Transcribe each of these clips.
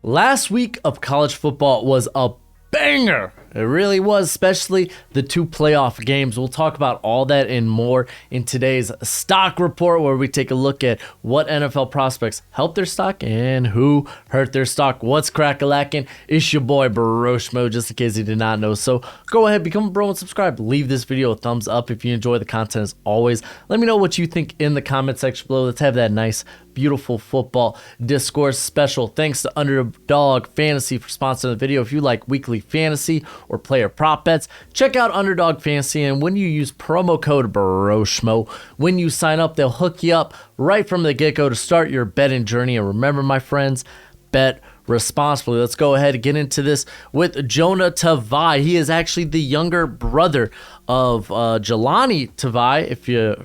Last week of college football was a banger. It really was, especially the two playoff games. We'll talk about all that and more in today's stock report, where we take a look at what NFL prospects helped their stock and who hurt their stock. What's crack-a-lackin'? It's your boy Broshmo, just in case you did not know. So go ahead, become a bro and subscribe. Leave this video a thumbs up if you enjoy the content as always. Let me know what you think in the comment section below. Let's have that nice, beautiful football discourse. Special thanks to Underdog Fantasy for sponsoring the video. If you like weekly fantasy or player prop bets, check out Underdog Fantasy, and when you use promo code Broshmo, when you sign up, they'll hook you up right from the get-go to start your betting journey. And remember, my friends, bet responsibly. Let's go ahead and get into this with Jonah Tavai. He is actually the younger brother of Jelani Tavai. If you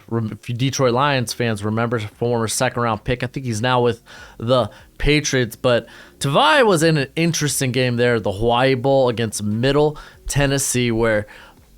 Detroit Lions fans remember, former second-round pick. I think he's now with the Patriots. But Tavai was in an interesting game there, the Hawaii Bowl against Middle Tennessee, where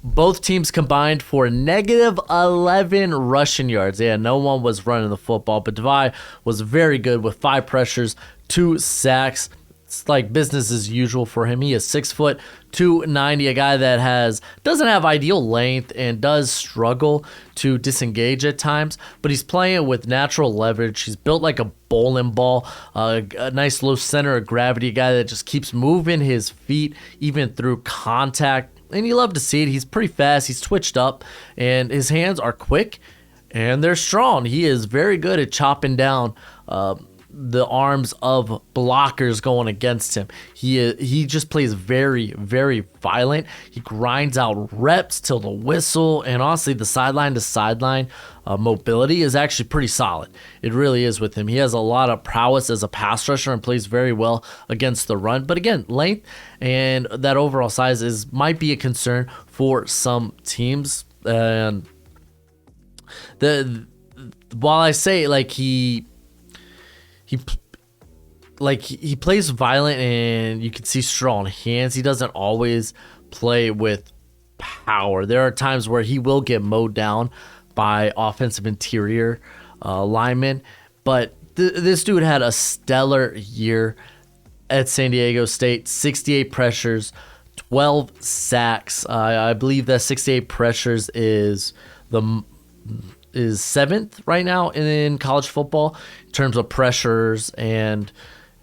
both teams combined for negative 11 rushing yards. Yeah, no one was running the football, but Tavai was very good with 5 pressures, 2 sacks. It's like business as usual for him. He is 6 foot, 290, a guy that doesn't have ideal length and does struggle to disengage at times, but he's playing with natural leverage. He's built like a bowling ball, a nice low center of gravity, a guy that just keeps moving his feet even through contact. And you love to see it. He's pretty fast. He's twitched up, and his hands are quick, and they're strong. He is very good at chopping down the arms of blockers going against him. He just plays very, very violent. He grinds out reps till the whistle, and honestly, the sideline to sideline mobility is actually pretty solid. It really is with him. He has a lot of prowess as a pass rusher and plays very well against the run. But again, length and that overall size might be a concern for some teams. And while I say like he plays violent and you can see strong hands, he doesn't always play with power. There are times where he will get mowed down by offensive interior linemen, but this dude had a stellar year at San Diego State. 68 pressures, 12 sacks. I believe that 68 pressures is 7th right now in college football in terms of pressures, and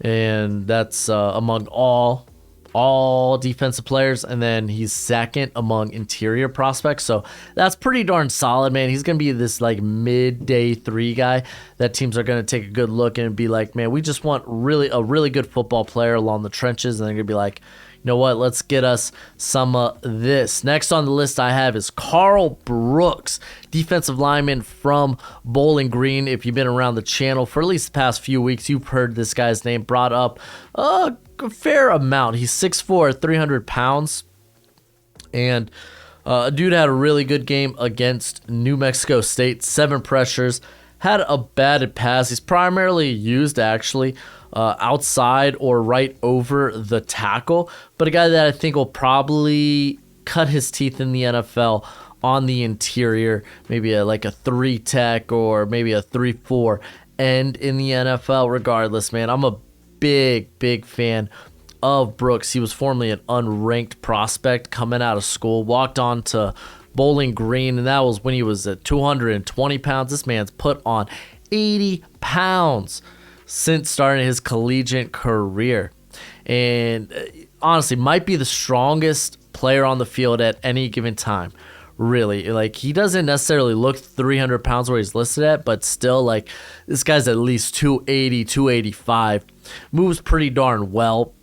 that's among all defensive players, and then he's second among interior prospects. So that's pretty darn solid, man. He's gonna be this like mid-day 3 guy that teams are gonna take a good look and be like, man, we just want a really good football player along the trenches, and they're gonna be like, you know what, let's get us some of this. Next on the list I have is KARL Brooks, defensive lineman from Bowling Green. If you've been around the channel for at least the past few weeks, you've heard this guy's name brought up a fair amount. He's 6'4", 300 pounds, and dude had a really good game against New Mexico State. 7 pressures, had a batted pass. He's primarily used actually outside or right over the tackle, but a guy that I think will probably cut his teeth in the NFL on the interior, maybe like a 3 tech or maybe a 3-4 end in the NFL. Regardless, man, I'm a big fan of Brooks. He was formerly an unranked prospect coming out of school, walked on to Bowling Green, and that was when he was at 220 pounds. This man's put on 80 pounds since starting his collegiate career, and honestly might be the strongest player on the field at any given time. Really, like, he doesn't necessarily look 300 pounds where he's listed at, but still, like, this guy's at least 280, 285, moves pretty darn well.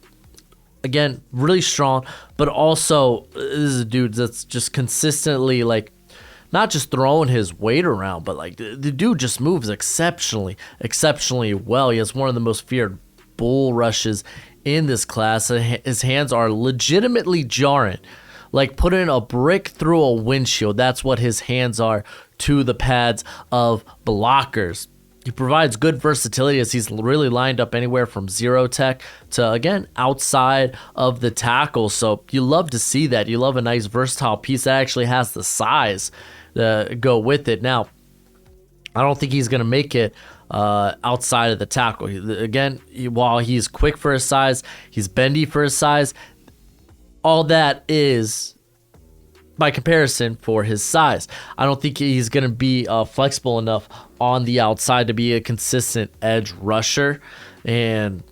Again, really strong, but also this is a dude that's just consistently, like, not just throwing his weight around, but like the dude just moves exceptionally well. He has one of the most feared bull rushes in this class. His hands are legitimately jarring, like putting a brick through a windshield. That's what his hands are to the pads of blockers. He provides good versatility as he's really lined up anywhere from 0 tech to, again, outside of the tackle. So you love to see that. You love a nice versatile piece that actually has the size to go with it. Now, I don't think he's going to make it outside of the tackle. While he's quick for his size, he's bendy for his size. All that is by comparison for his size. I don't think he's going to be flexible enough on the outside to be a consistent edge rusher. And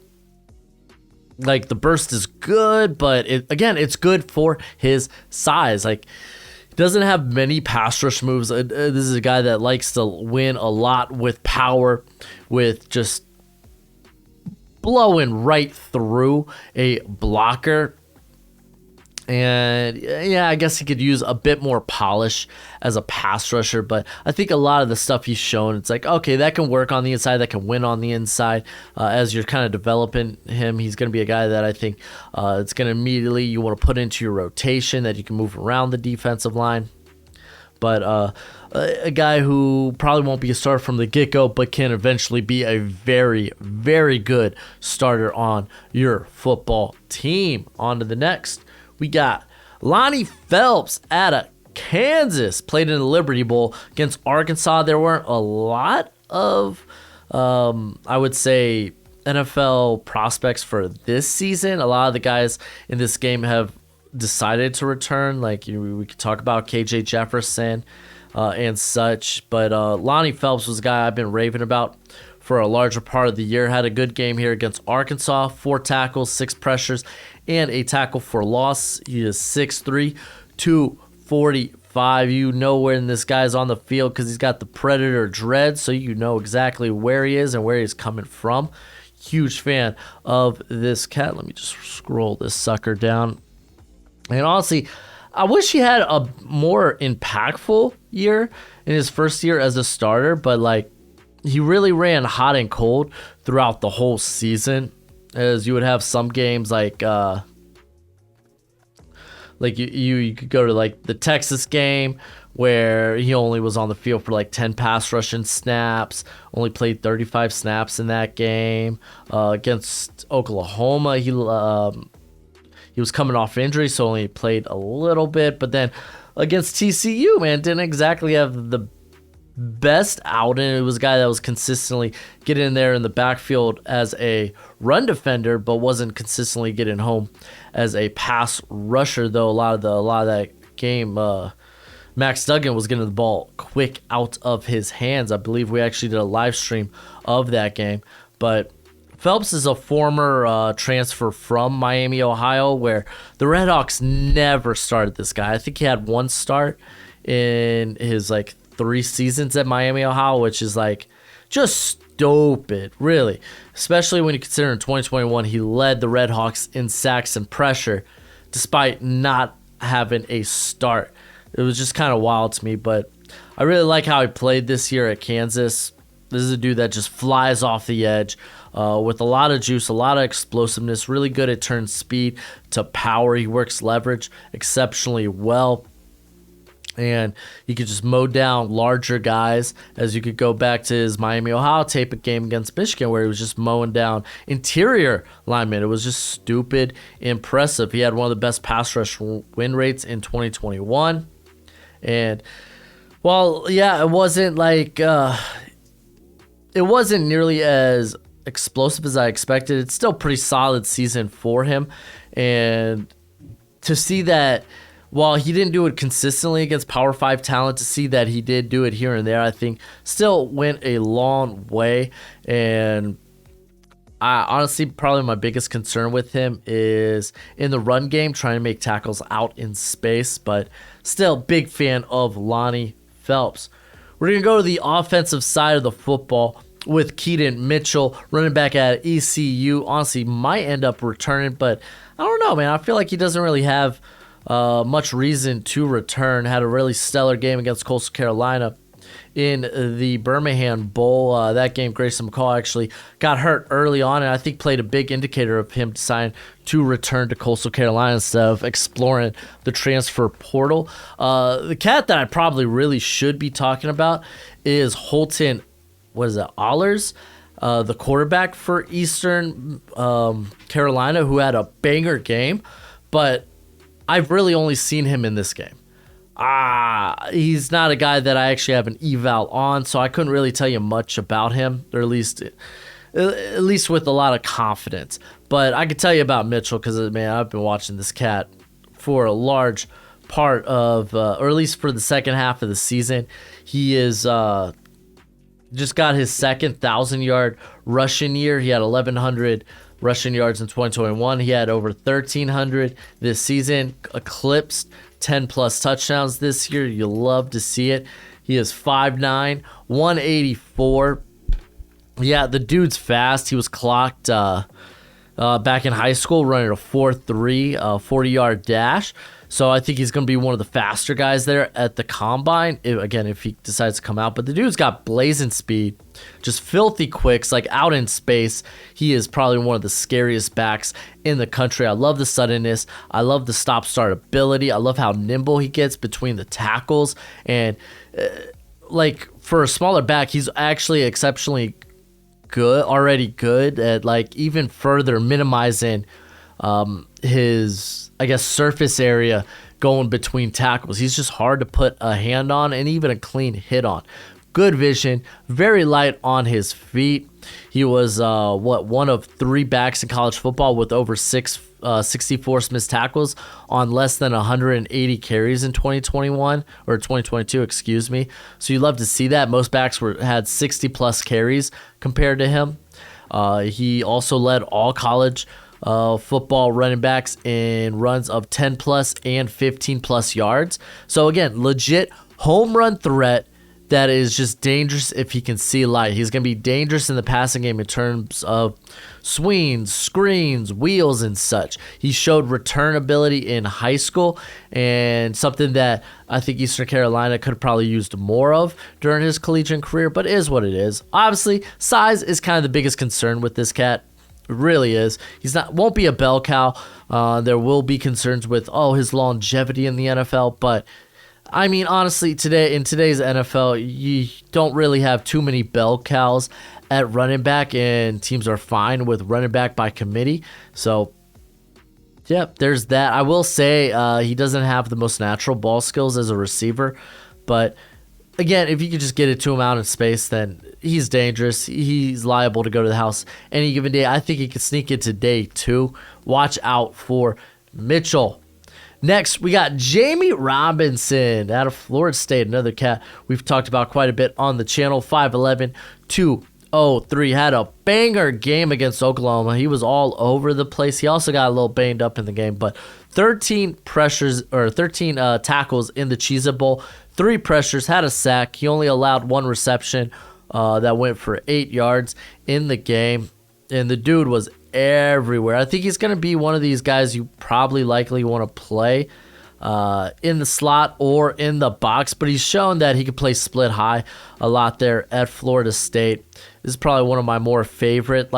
like the burst is good, but it's good for his size. Like, he doesn't have many pass rush moves. This is a guy that likes to win a lot with power, with just blowing right through a blocker. And yeah, I guess he could use a bit more polish as a pass rusher, but I think a lot of the stuff he's shown, it's like, okay, that can work on the inside, that can win on the inside. As you're kind of developing him, he's going to be a guy that I think it's going to immediately you want to put into your rotation, that you can move around the defensive line. But a guy who probably won't be a starter from the get-go, but can eventually be a very, very good starter on your football team. On to the next. We got Lonnie Phelps out of Kansas, played in the Liberty Bowl against Arkansas. There weren't a lot of, I would say, NFL prospects for this season. A lot of the guys in this game have decided to return. Like, we could talk about KJ Jefferson and such. But Lonnie Phelps was a guy I've been raving about for a larger part of the year. Had a good game here against Arkansas. 4 tackles, 6 pressures, and a tackle for loss. He is 6'3", 245. You know when this guy's on the field because he's got the Predator dread, so you know exactly where he is and where he's coming from. Huge fan of this cat. Let me just scroll this sucker down. And honestly, I wish he had a more impactful year in his first year as a starter, but like, he really ran hot and cold throughout the whole season, as you would have some games like you could go to like the Texas game where he only was on the field for like 10 pass rushing snaps, only played 35 snaps in that game. Against Oklahoma, he was coming off injury, so only played a little bit. But then against TCU, man, didn't exactly have the best outing. It was a guy that was consistently getting in there in the backfield as a run defender, but wasn't consistently getting home as a pass rusher. Though a lot of that game, Max Duggan was getting the ball quick out of his hands. I believe we actually did a live stream of that game. But Phelps is a former transfer from Miami, Ohio, where the Redhawks never started this guy. I think he had one start in his like 3 seasons at Miami, Ohio, which is like just stupid, really. Especially when you consider in 2021 he led the Redhawks in sacks and pressure despite not having a start. It was just kind of wild to me, but I really like how he played this year at Kansas. This is a dude that just flies off the edge with a lot of juice, a lot of explosiveness, really good at turn speed to power. He works leverage exceptionally well. And you could just mow down larger guys, as you could go back to his Miami, Ohio tape game against Michigan, where he was just mowing down interior linemen. It was just stupid impressive. He had one of the best pass rush win rates in 2021. And, well, yeah, it wasn't like it wasn't nearly as explosive as I expected. It's still a pretty solid season for him. And to see that, while he didn't do it consistently against Power 5 talent, to see that he did do it here and there, I think still went a long way. And I honestly, probably my biggest concern with him is in the run game, trying to make tackles out in space. But still, big fan of Lonnie Phelps. We're going to go to the offensive side of the football with Keaton Mitchell, running back at ECU. Honestly, might end up returning, but I don't know, man. I feel like he doesn't really have much reason to return. Had a really stellar game against Coastal Carolina in the Birmingham Bowl. That game, Grayson McCall actually got hurt early on, and I think played a big indicator of him deciding to return to Coastal Carolina instead of exploring the transfer portal. The cat that I probably really should be talking about is Holton, Allers, the quarterback for Eastern Carolina, who had a banger game, but I've really only seen him in this game. He's not a guy that I actually have an eval on, so I couldn't really tell you much about him, or at least with a lot of confidence. But I could tell you about Mitchell because, man, I've been watching this cat for a large part of, or at least for the second half of the season. He is just got his second 1,000-yard rushing year. He had 1,100 rushing yards in 2021. He had over 1,300 this season, eclipsed 10-plus touchdowns this year. You'll love to see it. He is 5'9", 184. Yeah, the dude's fast. He was clocked back in high school running a 4.3 40-yard dash. So I think he's going to be one of the faster guys there at the combine, if he decides to come out. But the dude's got blazing speed, just filthy quicks, like out in space. He is probably one of the scariest backs in the country. I love the suddenness. I love the stop-start ability. I love how nimble he gets between the tackles. And, for a smaller back, he's actually exceptionally already good at, even further minimizing his, surface area going between tackles. He's just hard to put a hand on and even a clean hit on. Good vision, very light on his feet. He was one of 3 backs in college football with over 64 missed tackles on less than 180 carries in 2021 or 2022, excuse me. So you love to see that. Most backs had 60 plus carries compared to him. He also led all college football running backs in runs of 10 plus and 15 plus yards. So again, legit home run threat that is just dangerous if he can see light. He's going to be dangerous in the passing game in terms of swings, screens, wheels, and such. He showed return ability in high school, and something that I think Eastern Carolina could have probably used more of during his collegiate career, but it is what it is. Obviously, size is kind of the biggest concern with this cat. It really is. Won't be a bell cow. There will be concerns with his longevity in the NFL, but I mean, honestly, in today's NFL, you don't really have too many bell cows at running back, and teams are fine with running back by committee. So, yeah, there's that. I will say he doesn't have the most natural ball skills as a receiver, but again, if you could just get it to him out in space, then he's dangerous. He's liable to go to the house any given day. I think he could sneak into day 2. Watch out for Mitchell. Next, we got Jamie Robinson out of Florida State, another cat we've talked about quite a bit on the channel. 5'11", 203, had a banger game against Oklahoma. He was all over the place. He also got a little banged up in the game, but 13 tackles in the Cheez-It Bowl, 3 pressures, had a sack. He only allowed 1 reception that went for 8 yards in the game, and the dude was everywhere. I think he's going to be one of these guys you probably likely want to play in the slot or in the box, but he's shown that he can play split high a lot there at Florida State. This is probably one of my more favorite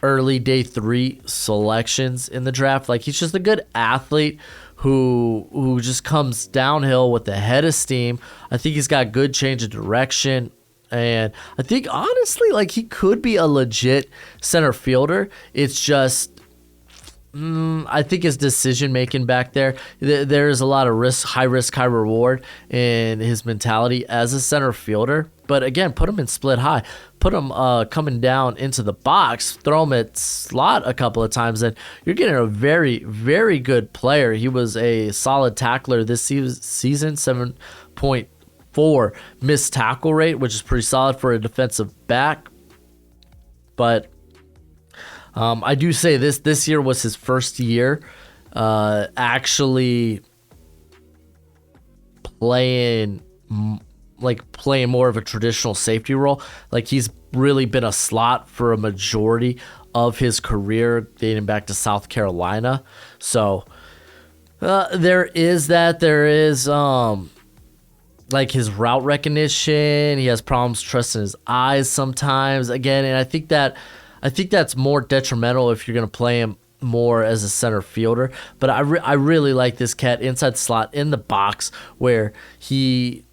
early day 3 selections in the draft. He's just a good athlete who just comes downhill with a head of steam. I think he's got good change of direction. And I think, honestly, he could be a legit center fielder. It's just, I think his decision-making back there's a lot of high risk, high reward in his mentality as a center fielder. But again, put him in split high. Put him coming down into the box. Throw him at slot a couple of times, and you're getting a very, very good player. He was a solid tackler this season, 7.4 missed tackle rate, which is pretty solid for a defensive back. But I do say this year was his first year actually playing more of a traditional safety role. He's really been a slot for a majority of his career, dating back to South Carolina. So there is that. There is his route recognition. He has problems trusting his eyes sometimes. Again, and I think that's more detrimental if you're going to play him more as a center fielder. But I really like this cat inside the slot in the box where he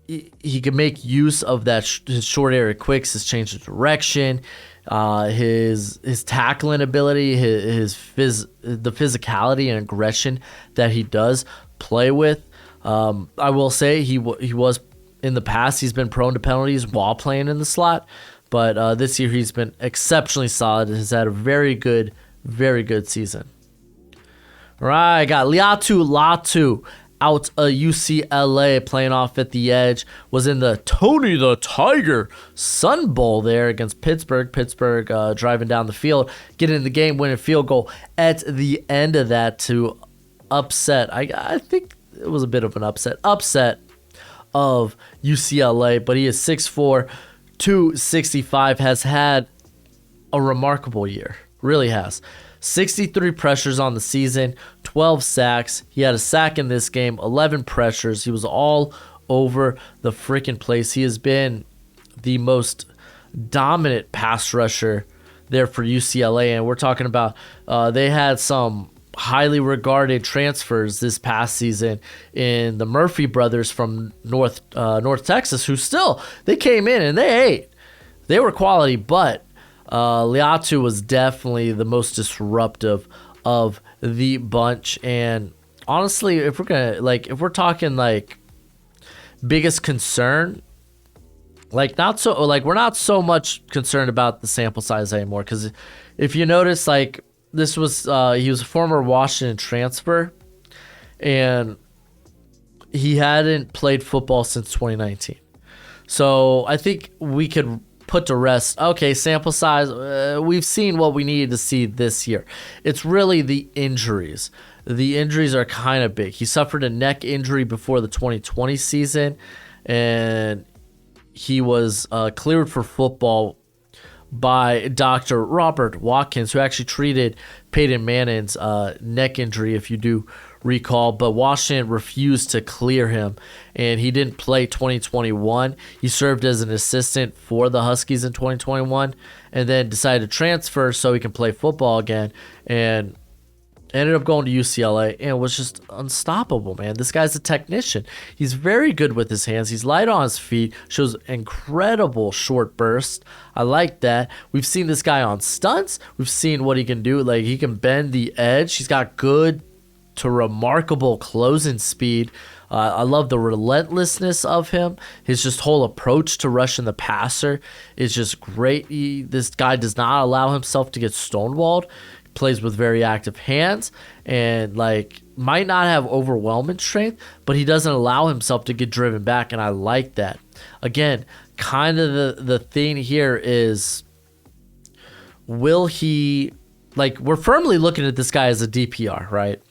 can make use of that his short area quicks, his change of direction, his tackling ability, the physicality and aggression that he does play with. I will say he was in the past. He's been prone to penalties while playing in the slot, but this year he's been exceptionally solid and has had a very good season. All right, I got LAIATU out of UCLA playing off at the edge. Was in the Tony the Tiger Sun Bowl there against Pittsburgh. Pittsburgh driving down the field, getting the game-winning field goal at the end of that to upset. I think it was a bit of an upset of UCLA, but he is 6'4", 265, has had a remarkable year. Really has. 63 pressures on the season, 12 sacks. He had a sack in this game, 11 pressures. He was all over the freaking place. He has been the most dominant pass rusher there for UCLA, and we're talking about they had some highly regarded transfers this past season in the Murphy brothers from North Texas, who still, they came in and they ate. They were quality, but LAIATU was definitely the most disruptive of the bunch. And honestly, if we're talking like biggest concern, we're not so much concerned about the sample size anymore, because if you notice, like, this was he was a former Washington transfer, and he hadn't played football since 2019. So I think we could put to rest, okay, sample size, we've seen what we needed to see this year. It's really the injuries. The injuries are kind of big. He suffered a neck injury before the 2020 season, and he was cleared for football by Dr. Robert Watkins, who actually treated Peyton Manning's neck injury, if you do recall, but Washington refused to clear him, and he didn't play 2021. He served as an assistant for the Huskies in 2021, and then decided to transfer so he can play football again, and ended up going to UCLA and was just unstoppable, man. This guy's a technician. He's very good with his hands. He's light on his feet, shows incredible short bursts. I like that. We've seen this guy on stunts. We've seen what he can do. Like, he can bend the edge. He's got good to remarkable closing speed. I love the relentlessness of him. His just whole approach to rushing the passer is just great. This guy does not allow himself to get stonewalled. Plays with very active hands, and like, might not have overwhelming strength, but he doesn't allow himself to get driven back, and I like that. Again, kind of the thing here is, will he, like, we're firmly looking at this guy as a DPR, right?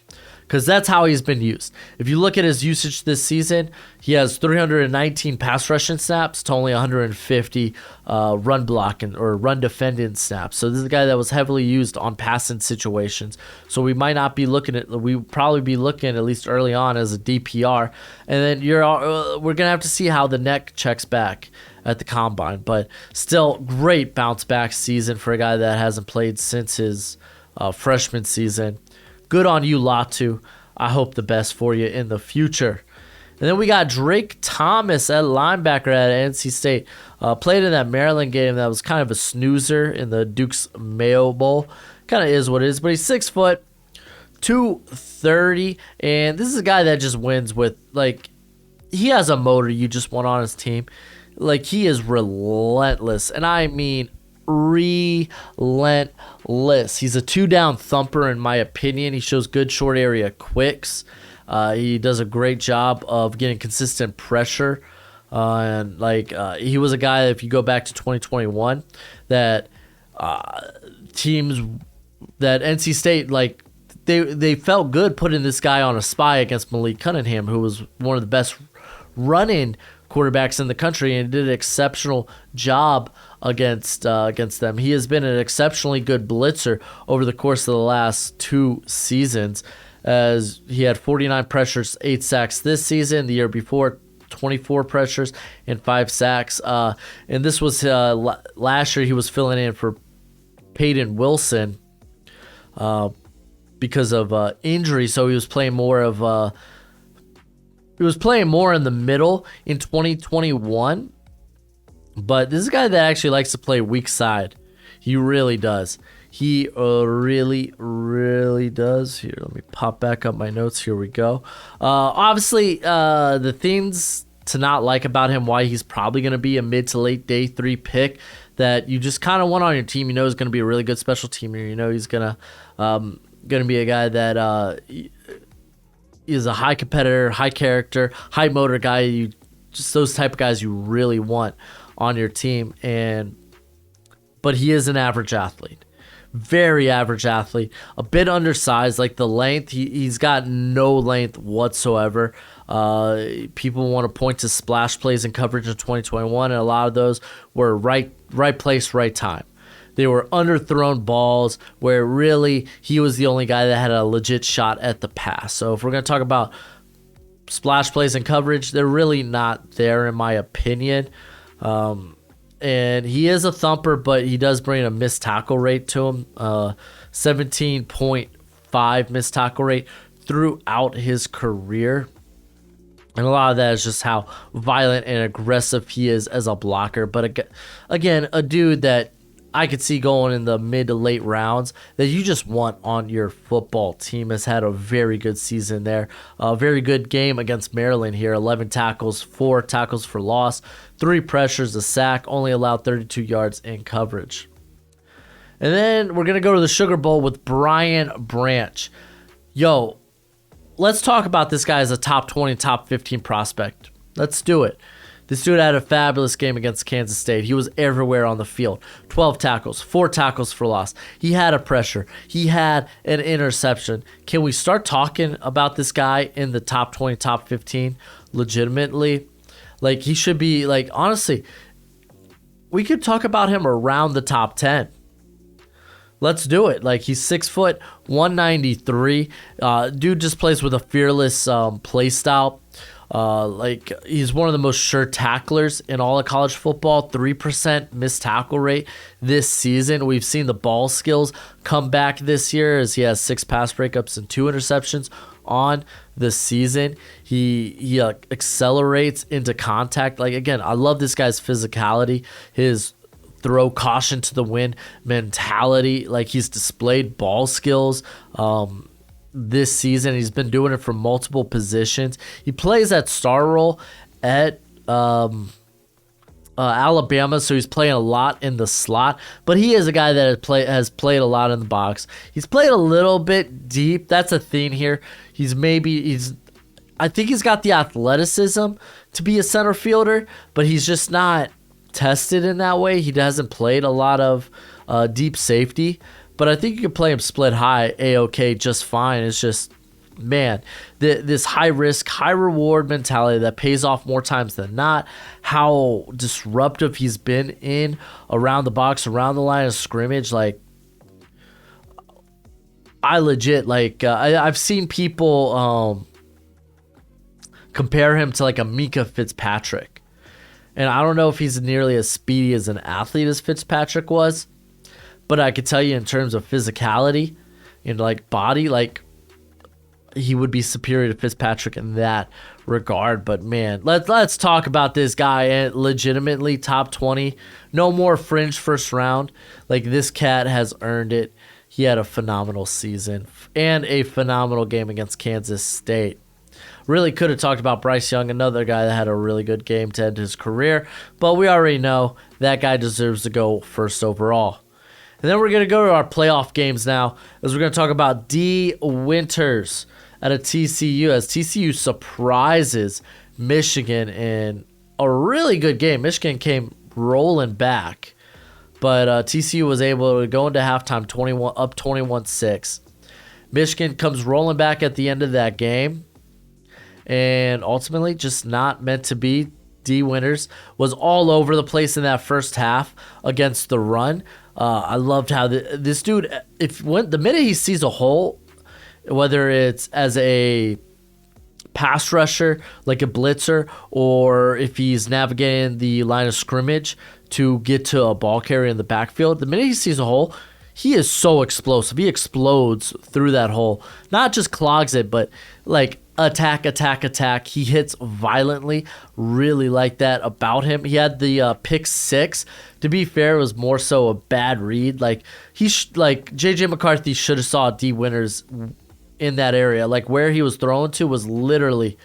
Because that's how he's been used. If you look at his usage this season, he has 319 pass rushing snaps to only 150 run blocking or run defending snaps. So this is a guy that was heavily used on passing situations. So we might not be looking at, we probably be looking, at least early on, as a DPR. And then we're gonna have to see how the neck checks back at the combine. But still, great bounce back season for a guy that hasn't played since his freshman season. Good on you, LATU. I hope the best for you in the future. And then we got Drake Thomas at linebacker at NC State. Played in that Maryland game that was kind of a snoozer in the Duke's Mayo Bowl. Kind of is what it is, but he's 6 foot, 230, and this is a guy that just wins with, like, he has a motor you just want on his team. Like, he is relentless, and I mean relentless. He's a 2-down thumper, in my opinion. He shows good short area quicks. He does a great job of getting consistent pressure. And he was a guy, if you go back to 2021, that teams, that NC State, like, they felt good putting this guy on a spy against Malik Cunningham, who was one of the best running quarterbacks in the country, and did an exceptional job against them. He has been an exceptionally good blitzer over the course of the last 2 seasons, as he had 49 pressures, 8 sacks this season. The year before, 24 pressures and 5 sacks. And this was last year he was filling in for Peyton Wilson because of injury, so he was playing more in the middle in 2021. But this is a guy that actually likes to play weak side. He really does. He really, really does. Here, let me pop back up my notes. Here we go. Obviously, the things to not like about him, why he's probably going to be a mid to late day 3 pick that you just kind of want on your team. You know he's going to be a really good special teamer. You know he's going to be a guy that is a high competitor, high character, high motor guy. Just those type of guys you really want on your team. But he is an average athlete. Very average athlete, a bit undersized. Like the length, he's got no length whatsoever. People want to point to splash plays and coverage in 2021, and a lot of those were right place, right time. They were underthrown balls where really he was the only guy that had a legit shot at the pass. So if we're going to talk about splash plays and coverage, they're really not there in my opinion. And he is a thumper, but he does bring a missed tackle rate to him. 17.5 missed tackle rate throughout his career. And a lot of that is just how violent and aggressive he is as a blocker. But again, a dude that I could see going in the mid to late rounds that you just want on your football team. Has had a very good season there. A very good game against Maryland here. 11 tackles, 4 tackles for loss, 3 pressures, a sack, only allowed 32 yards in coverage. And then we're going to go to the Sugar Bowl with Brian Branch. Yo, let's talk about this guy as a top 20, top 15 prospect. Let's do it. This dude had a fabulous game against Kansas State. He was everywhere on the field. 12 tackles, 4 tackles for loss. He had a pressure. He had an interception. Can we start talking about this guy in the top 20, top 15 legitimately? Like, he should be, like, honestly, we could talk about him around the top 10. Let's do it. Like, he's 6 foot, 193. Dude just plays with a fearless play style. Like, he's one of the most sure tacklers in all of college football. 3% missed tackle rate this season. We've seen the ball skills come back this year as he has 6 pass breakups and 2 interceptions on the season. He accelerates into contact. Like, again, I love this guy's physicality, his throw caution to the wind mentality. Like, he's displayed ball skills this season. He's been doing it from multiple positions. He plays that star role at Alabama, so he's playing a lot in the slot. But he is a guy that has played a lot in the box. He's played a little bit deep. That's a thing here. I think he's got the athleticism to be a center fielder, but he's just not tested in that way. He hasn't played a lot of deep safety. But I think you can play him split high, A-OK, just fine. It's just, man, this high-risk, high-reward mentality that pays off more times than not, how disruptive he's been in around the box, around the line of scrimmage. Like, I legit, like, I've seen people compare him to, like, a Mika Fitzpatrick. And I don't know if he's nearly as speedy as an athlete as Fitzpatrick was. But I could tell you in terms of physicality and like body, like he would be superior to Fitzpatrick in that regard. But man, let's talk about this guy at legitimately top 20. No more fringe first round. Like, this cat has earned it. He had a phenomenal season and a phenomenal game against Kansas State. Really could have talked about Bryce Young, another guy that had a really good game to end his career. But we already know that guy deserves to go first overall. And then we're going to go to our playoff games now, as we're going to talk about D. Winters out of TCU, as TCU surprises Michigan in a really good game. Michigan came rolling back, but TCU was able to go into halftime up 21-6. Michigan comes rolling back at the end of that game, and ultimately just not meant to be. D. Winters was all over the place in that first half against the run. I loved how this dude, the minute he sees a hole, whether it's as a pass rusher, like a blitzer, or if he's navigating the line of scrimmage to get to a ball carrier in the backfield, the minute he sees a hole, he is so explosive. He explodes through that hole. Not just clogs it, but like attack. He hits violently. Really like that about him. He had the pick 6. To be fair, it was more so a bad read. Like JJ McCarthy should have saw D Winters in that area. Like where he was throwing to was literally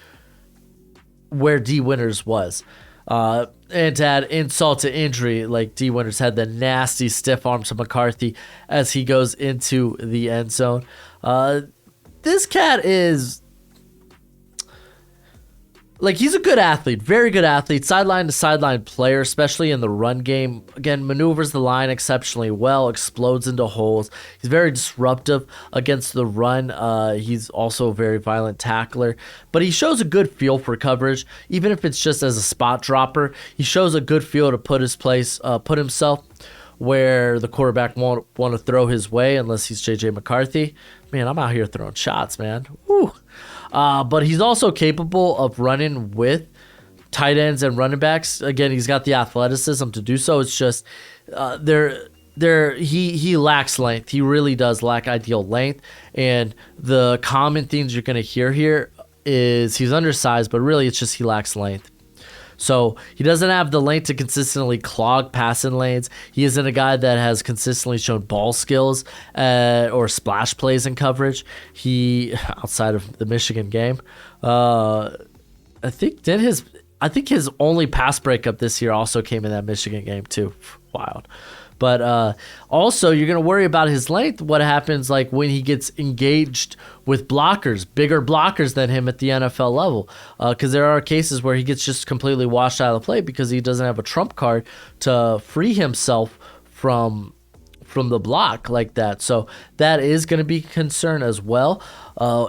where D Winters was. And to add insult to injury, like D Winters had the nasty stiff arm to McCarthy as he goes into the end zone. This cat is like, he's a good athlete, very good athlete, sideline to sideline player, especially in the run game. Again, maneuvers the line exceptionally well, explodes into holes. He's very disruptive against the run. He's also a very violent tackler, but he shows a good feel for coverage, even if it's just as a spot dropper. He shows a good feel to put himself where the quarterback won't want to throw his way unless he's JJ McCarthy. Man, I'm out here throwing shots, man. Woo. But he's also capable of running with tight ends and running backs. Again, he's got the athleticism to do so. It's just he lacks length. He really does lack ideal length. And the common themes you're going to hear here is he's undersized, but really it's just he lacks length. So he doesn't have the length to consistently clog passing lanes. He isn't a guy that has consistently shown ball skills or splash plays in coverage. He, outside of the Michigan game, I think his only pass breakup this year also came in that Michigan game too. Wild. But also, you're going to worry about his length. What happens like when he gets engaged with blockers, bigger blockers than him at the NFL level? Because there are cases where he gets just completely washed out of the play because he doesn't have a trump card to free himself from the block like that. So that is going to be a concern as well.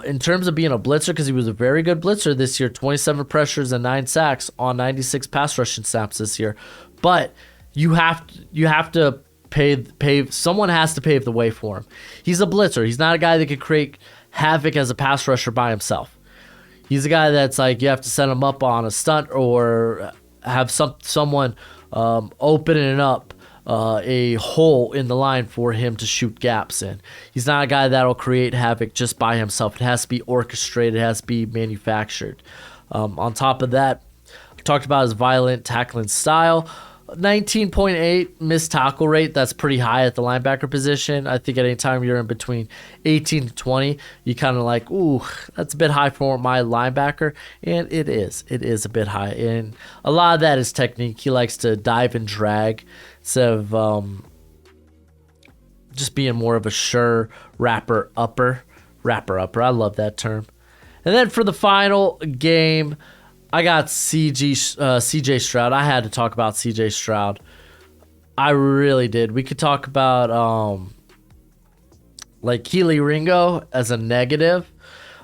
In terms of being a blitzer, because he was a very good blitzer this year, 27 pressures and 9 sacks on 96 pass rushing snaps this year. But you have to pave. Someone has to pave the way for him. He's a blitzer. He's not a guy that could create havoc as a pass rusher by himself. He's a guy that's like you have to set him up on a stunt or have someone opening up a hole in the line for him to shoot gaps in. He's not a guy that'll create havoc just by himself. It has to be orchestrated. It has to be manufactured. On top of that, I talked about his violent tackling style. 19.8 missed tackle rate. That's pretty high at the linebacker position. I think at any time you're in between 18 to 20, you kind of like, ooh, that's a bit high for my linebacker. And it is. It is a bit high. And a lot of that is technique. He likes to dive and drag instead of just being more of a sure wrapper upper. I love that term. And then for the final game, I got CJ Stroud. I had to talk about CJ Stroud. I really did. We could talk about like Keely Ringo as a negative.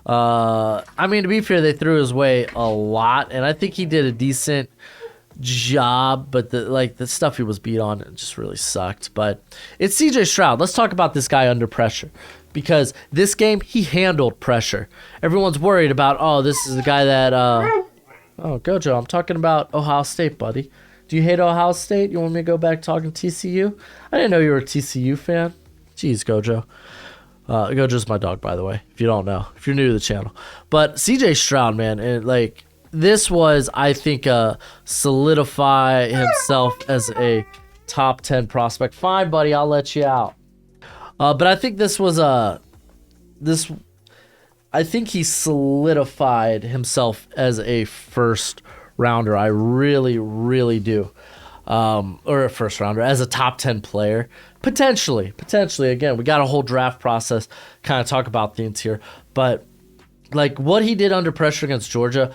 I mean, to be fair, they threw his way a lot, and I think he did a decent job, but the stuff he was beat on, it just really sucked. But it's CJ Stroud. Let's talk about this guy under pressure. Because this game, he handled pressure. Everyone's worried about, oh, this is the guy that... Oh, Gojo, I'm talking about Ohio State, buddy. Do you hate Ohio State? You want me to go back talking TCU? I didn't know you were a TCU fan. Jeez, Gojo. Gojo's my dog, by the way, if you don't know, if you're new to the channel. But CJ Stroud, man, this was, I think, solidify himself as a top 10 prospect. Fine, buddy, I'll let you out. But I think this was I think he solidified himself as a first rounder. I really, really do. Or a first rounder as a top 10 player. Potentially. Again, we got a whole draft process, kind of talk about things here. But like what he did under pressure against Georgia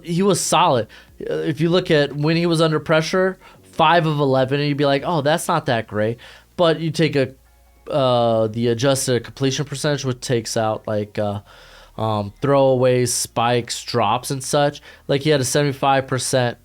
he was solid. If you look at when he was under pressure, 5 of 11, and you'd be like, oh, that's not that great. But you take the adjusted completion percentage, which takes out like throwaways, spikes, drops, and such. Like he had a 75%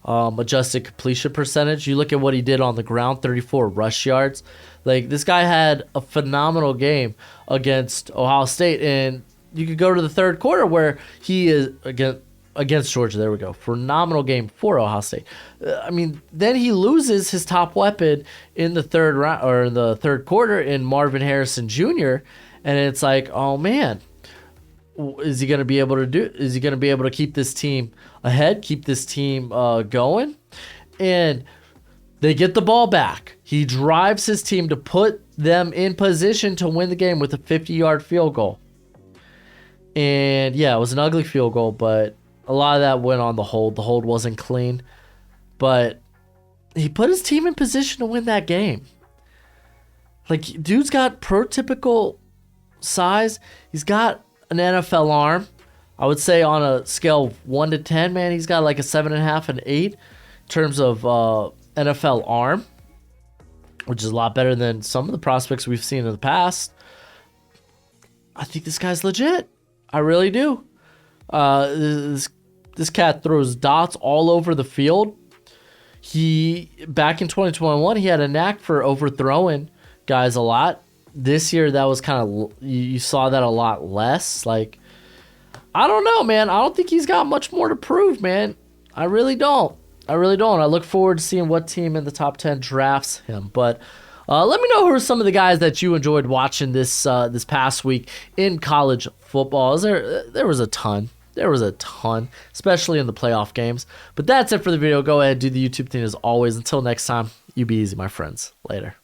adjusted completion percentage. You look at what he did on the ground, 34 rush yards. Like this guy had a phenomenal game against Ohio State, and you could go to the third quarter where he is against Georgia. There we go. Phenomenal game for Ohio State. I mean, then he loses his top weapon in the third round or in the third quarter in Marvin Harrison Jr. And it's like, oh man, is he going to be able to do? Is he going to be able to keep this team ahead, keep this team going? And they get the ball back. He drives his team to put them in position to win the game with a 50-yard field goal. And yeah, it was an ugly field goal, but a lot of that went on the hold. The hold wasn't clean, but he put his team in position to win that game. Like, dude's got prototypical size. He's got an NFL arm. I would say on a scale of 1 to 10, man, he's got like a 7.5 and 8 in terms of NFL arm, which is a lot better than some of the prospects we've seen in the past. I think this guy's legit. I really do. This cat throws dots all over the field. Back in 2021, he had a knack for overthrowing guys a lot. This year, that was kind of, you saw that a lot less. Like, I don't know, man. I don't think he's got much more to prove, man. I really don't. I look forward to seeing what team in the top 10 drafts him. But let me know who are some of the guys that you enjoyed watching this past week in college football. There was a ton. There was a ton, especially in the playoff games. But that's it for the video. Go ahead, do the YouTube thing as always. Until next time, you be easy, my friends. Later.